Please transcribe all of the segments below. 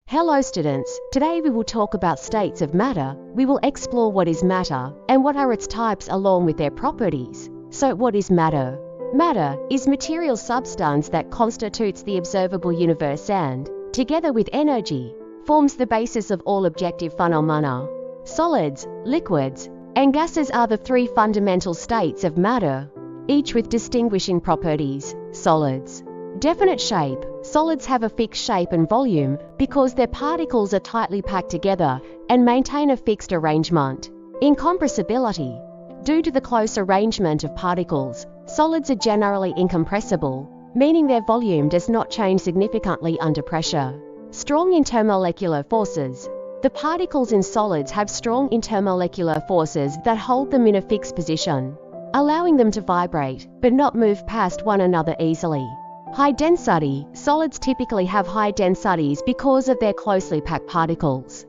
Hello students, today we will talk about states of matter. We will explore what is matter and what are its types along with their properties. So what is matter? Matter is material substance that constitutes the observable universe and, together with energy, forms the basis of all objective phenomena. Solids, liquids, and gases are the three fundamental states of matter, each with distinguishing properties. Solids. Definite shape. Solids have a fixed shape and volume because their particles are tightly packed together and maintain a fixed arrangement. Incompressibility. Due to the close arrangement of particles, solids are generally incompressible, meaning their volume does not change significantly under pressure. Strong intermolecular forces. The particles in solids have strong intermolecular forces that hold them in a fixed position, allowing them to vibrate but not move past one another easily. High density. Solids typically have high densities because of their closely packed particles.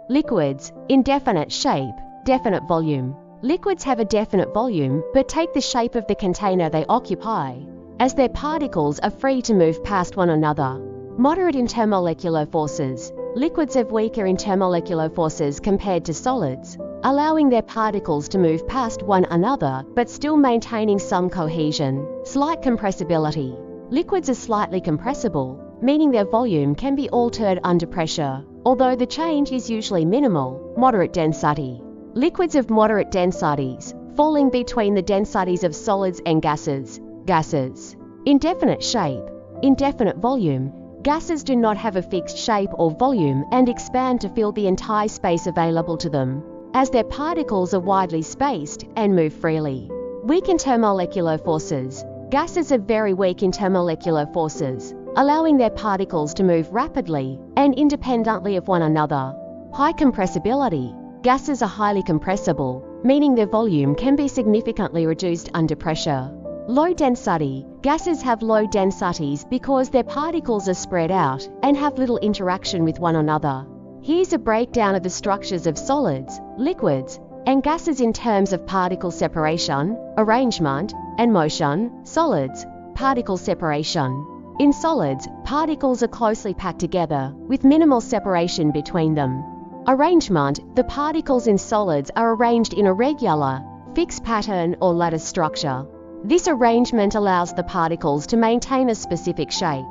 Liquids. Indefinite shape, definite volume. Liquids have a definite volume but take the shape of the container they occupy, as their particles are free to move past one another. Moderate intermolecular forces. Liquids have weaker intermolecular forces compared to solids, allowing their particles to move past one another but still maintaining some cohesion. Slight compressibility. Liquids are slightly compressible, meaning their volume can be altered under pressure, although the change is usually minimal. Moderate density. Liquids of moderate densities, falling between the densities of solids and gases. Gases. Indefinite shape, indefinite volume. Gases do not have a fixed shape or volume and expand to fill the entire space available to them, as their particles are widely spaced and move freely. Weak intermolecular forces. Gases have very weak intermolecular forces, allowing their particles to move rapidly and independently of one another. High compressibility. Gases are highly compressible, meaning their volume can be significantly reduced under pressure. Low density. Gases have low densities because their particles are spread out and have little interaction with one another. Here's a breakdown of the structures of solids, liquids, and gases in terms of particle separation, arrangement, and motion. Solids. Particle separation. In solids, particles are closely packed together, with minimal separation between them. Arrangement. The particles in solids are arranged in a regular, fixed pattern or lattice structure. This arrangement allows the particles to maintain a specific shape.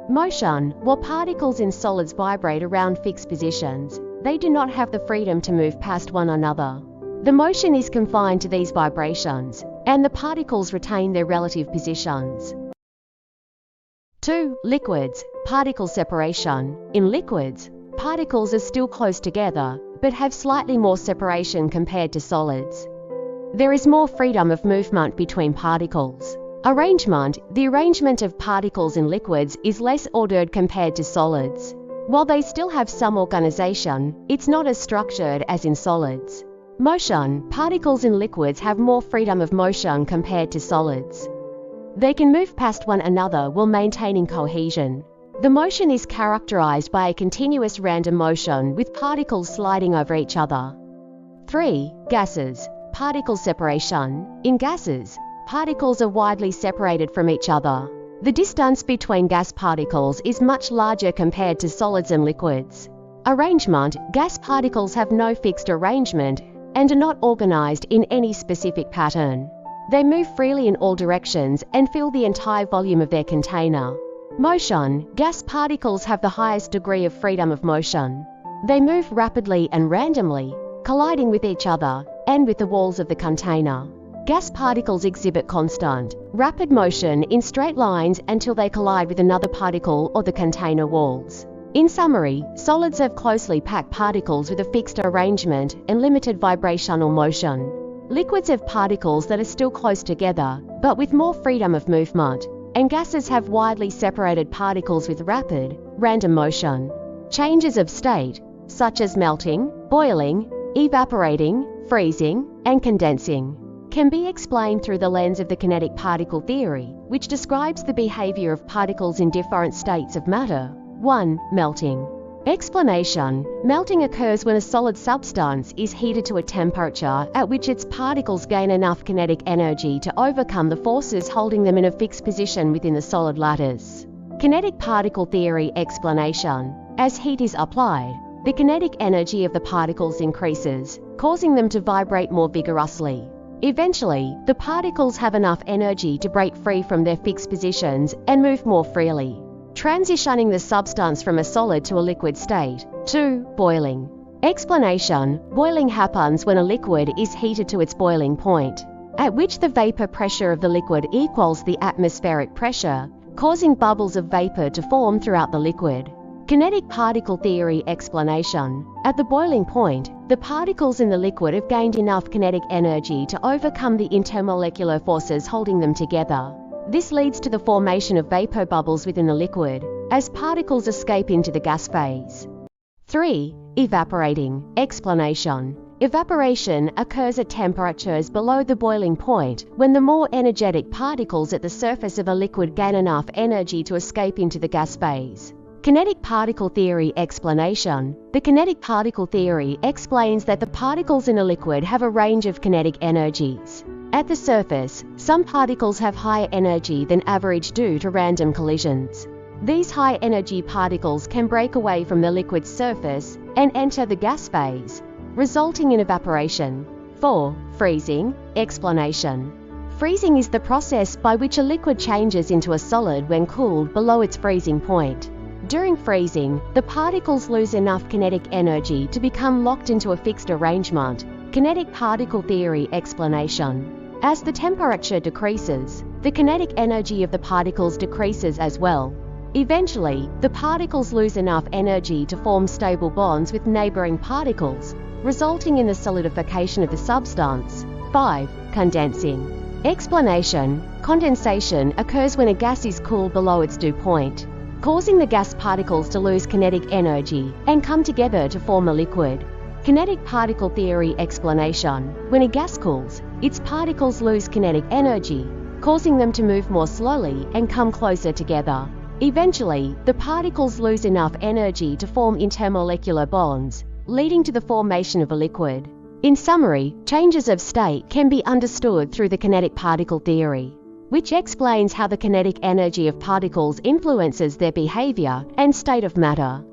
Motion. While particles in solids vibrate around fixed positions, they do not have the freedom to move past one another. The motion is confined to these vibrations, and the particles retain their relative positions. 2. Liquids. Particle separation. In liquids, particles are still close together, but have slightly more separation compared to solids. There is more freedom of movement between particles. Arrangement. The arrangement of particles in liquids is less ordered compared to solids. While they still have some organization, it's not as structured as in solids. Motion. Particles in liquids have more freedom of motion compared to solids. They can move past one another while maintaining cohesion. The motion is characterized by a continuous random motion with particles sliding over each other. 3. Gases. Particle separation. In gases, particles are widely separated from each other. The distance between gas particles is much larger compared to solids and liquids. Arrangement. Gas particles have no fixed arrangement and are not organized in any specific pattern. They move freely in all directions and fill the entire volume of their container. Motion. Gas particles have the highest degree of freedom of motion. They move rapidly and randomly, colliding with each other and with the walls of the container. Gas particles exhibit constant, rapid motion in straight lines until they collide with another particle or the container walls. In summary, solids have closely packed particles with a fixed arrangement and limited vibrational motion. Liquids have particles that are still close together, but with more freedom of movement, and gases have widely separated particles with rapid, random motion. Changes of state, such as melting, boiling, evaporating, freezing, and condensing, can be explained through the lens of the kinetic particle theory, which describes the behavior of particles in different states of matter. 1. Melting. Explanation. Melting occurs when a solid substance is heated to a temperature at which its particles gain enough kinetic energy to overcome the forces holding them in a fixed position within the solid lattice. Kinetic particle theory explanation. As heat is applied, the kinetic energy of the particles increases, causing them to vibrate more vigorously. Eventually, the particles have enough energy to break free from their fixed positions and move more freely, transitioning the substance from a solid to a liquid state. 2. Boiling. Explanation: boiling happens when a liquid is heated to its boiling point, at which the vapor pressure of the liquid equals the atmospheric pressure, causing bubbles of vapor to form throughout the liquid. Kinetic particle theory explanation: at the boiling point, the particles in the liquid have gained enough kinetic energy to overcome the intermolecular forces holding them together. This leads to the formation of vapor bubbles within the liquid, as particles escape into the gas phase. 3. Evaporating. Explanation: evaporation occurs at temperatures below the boiling point when the more energetic particles at the surface of a liquid gain enough energy to escape into the gas phase. Kinetic particle theory explanation: the kinetic particle theory explains that the particles in a liquid have a range of kinetic energies. At the surface, some particles have higher energy than average due to random collisions. These high-energy particles can break away from the liquid's surface and enter the gas phase, resulting in evaporation. 4. Freezing. Explanation: freezing is the process by which a liquid changes into a solid when cooled below its freezing point. During freezing, the particles lose enough kinetic energy to become locked into a fixed arrangement. Kinetic particle theory explanation: as the temperature decreases, the kinetic energy of the particles decreases as well. Eventually, the particles lose enough energy to form stable bonds with neighboring particles, resulting in the solidification of the substance. 5. Condensing. Explanation: condensation occurs when a gas is cooled below its dew point, causing the gas particles to lose kinetic energy and come together to form a liquid. Kinetic particle theory explanation: when a gas cools, its particles lose kinetic energy, causing them to move more slowly and come closer together. Eventually, the particles lose enough energy to form intermolecular bonds, leading to the formation of a liquid. In summary, changes of state can be understood through the kinetic particle theory, which explains how the kinetic energy of particles influences their behavior and state of matter.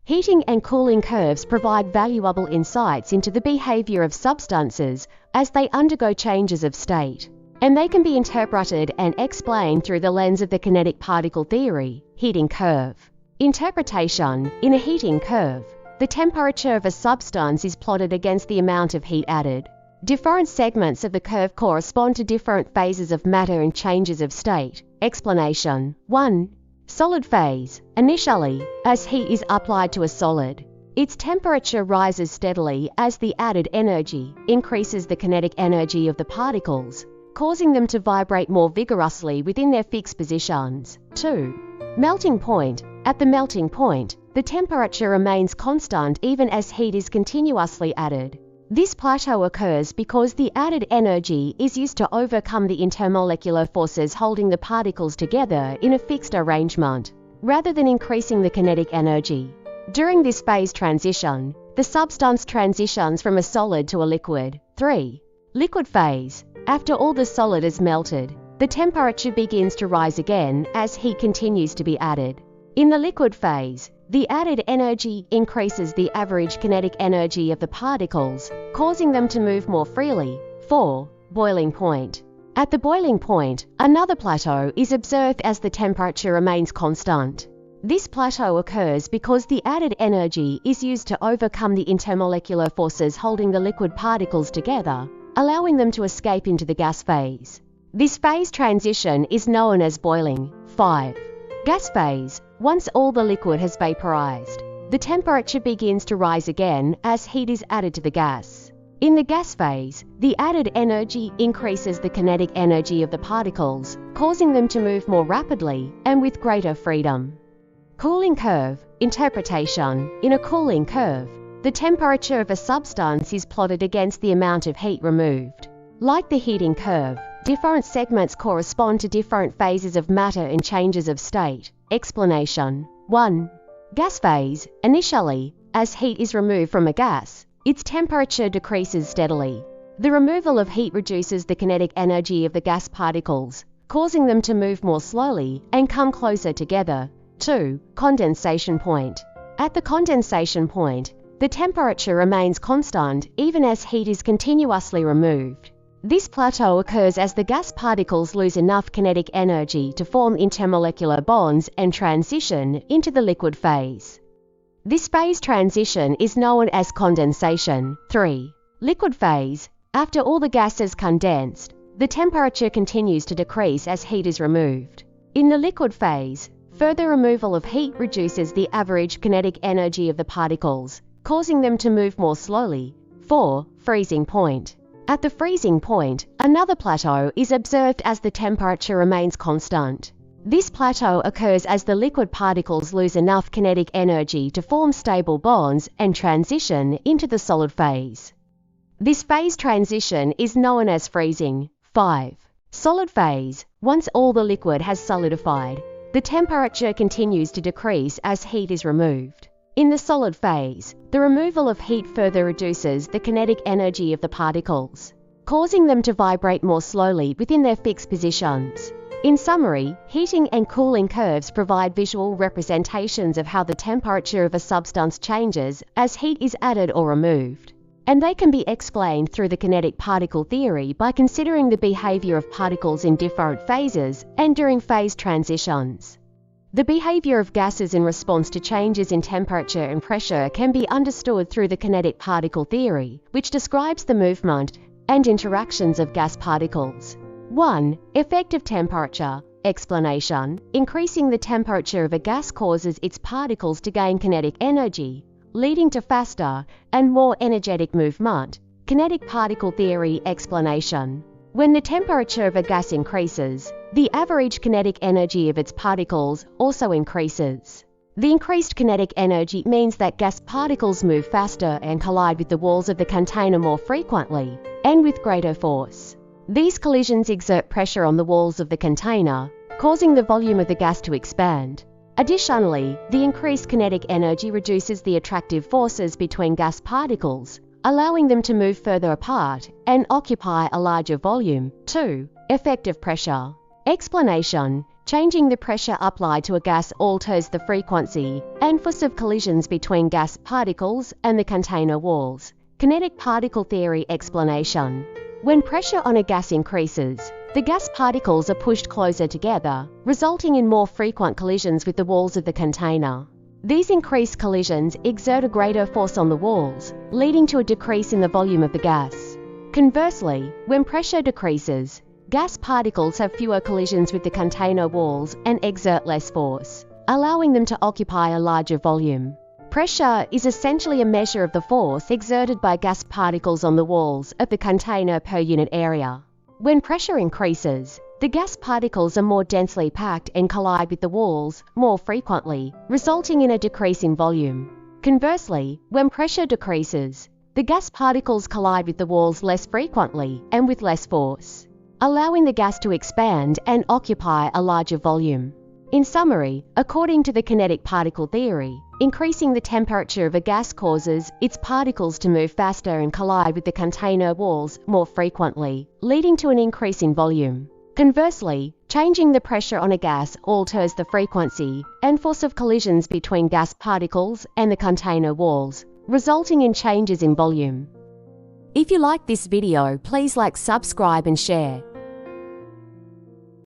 Heating and cooling curves provide valuable insights into the behavior of substances as they undergo changes of state, and they can be interpreted and explained through the lens of the kinetic particle theory. Heating curve. Interpretation: in a heating curve, the temperature of a substance is plotted against the amount of heat added. Different segments of the curve correspond to different phases of matter and changes of state. Explanation: 1. Solid phase. Initially, as heat is applied to a solid, its temperature rises steadily as the added energy increases the kinetic energy of the particles, causing them to vibrate more vigorously within their fixed positions. 2. Melting point. At the melting point, the temperature remains constant even as heat is continuously added. This plateau occurs because the added energy is used to overcome the intermolecular forces holding the particles together in a fixed arrangement, rather than increasing the kinetic energy. During this phase transition, the substance transitions from a solid to a liquid. 3. Liquid phase. After all the solid is melted, the temperature begins to rise again as heat continues to be added. In the liquid phase, the added energy increases the average kinetic energy of the particles, causing them to move more freely. 4. Boiling point. At the boiling point, another plateau is observed as the temperature remains constant. This plateau occurs because the added energy is used to overcome the intermolecular forces holding the liquid particles together, allowing them to escape into the gas phase. This phase transition is known as boiling. 5. Gas phase. Once all the liquid has vaporized, the temperature begins to rise again as heat is added to the gas. In the gas phase, the added energy increases the kinetic energy of the particles, causing them to move more rapidly and with greater freedom. Cooling curve. Interpretation. In a cooling curve, the temperature of a substance is plotted against the amount of heat removed. Like the heating curve, different segments correspond to different phases of matter and changes of state. Explanation. 1. Gas phase. Initially, as heat is removed from a gas, its temperature decreases steadily. The removal of heat reduces the kinetic energy of the gas particles, causing them to move more slowly and come closer together. 2. Condensation point. At the condensation point, the temperature remains constant even as heat is continuously removed. This plateau occurs as the gas particles lose enough kinetic energy to form intermolecular bonds and transition into the liquid phase. This phase transition is known as condensation. 3. Liquid phase. After all the gas is condensed, the temperature continues to decrease as heat is removed. In the liquid phase, further removal of heat reduces the average kinetic energy of the particles, causing them to move more slowly. 4. Freezing point. At the freezing point, another plateau is observed as the temperature remains constant. This plateau occurs as the liquid particles lose enough kinetic energy to form stable bonds and transition into the solid phase. This phase transition is known as freezing. 5. Solid phase. Once all the liquid has solidified, the temperature continues to decrease as heat is removed. In the solid phase, the removal of heat further reduces the kinetic energy of the particles, causing them to vibrate more slowly within their fixed positions. In summary, heating and cooling curves provide visual representations of how the temperature of a substance changes as heat is added or removed. And they can be explained through the kinetic particle theory by considering the behavior of particles in different phases and during phase transitions. The behavior of gases in response to changes in temperature and pressure can be understood through the kinetic particle theory, which describes the movement and interactions of gas particles. 1. Effective temperature. Explanation. Increasing the temperature of a gas causes its particles to gain kinetic energy, leading to faster and more energetic movement. Kinetic particle theory explanation. When the temperature of a gas increases, the average kinetic energy of its particles also increases. The increased kinetic energy means that gas particles move faster and collide with the walls of the container more frequently and with greater force. These collisions exert pressure on the walls of the container, causing the volume of the gas to expand. Additionally, the increased kinetic energy reduces the attractive forces between gas particles, allowing them to move further apart and occupy a larger volume. 2. Effective pressure. Explanation. Changing the pressure applied to a gas alters the frequency and force of collisions between gas particles and the container walls. Kinetic particle theory explanation. When pressure on a gas increases, the gas particles are pushed closer together, resulting in more frequent collisions with the walls of the container. These increased collisions exert a greater force on the walls, leading to a decrease in the volume of the gas. Conversely, when pressure decreases, gas particles have fewer collisions with the container walls and exert less force, allowing them to occupy a larger volume. Pressure is essentially a measure of the force exerted by gas particles on the walls of the container per unit area. When pressure increases, the gas particles are more densely packed and collide with the walls more frequently, resulting in a decrease in volume. Conversely, when pressure decreases, the gas particles collide with the walls less frequently and with less force, allowing the gas to expand and occupy a larger volume. In summary, according to the kinetic particle theory, increasing the temperature of a gas causes its particles to move faster and collide with the container walls more frequently, leading to an increase in volume. Conversely, changing the pressure on a gas alters the frequency and force of collisions between gas particles and the container walls, resulting in changes in volume. If you like this video, please like, subscribe and share.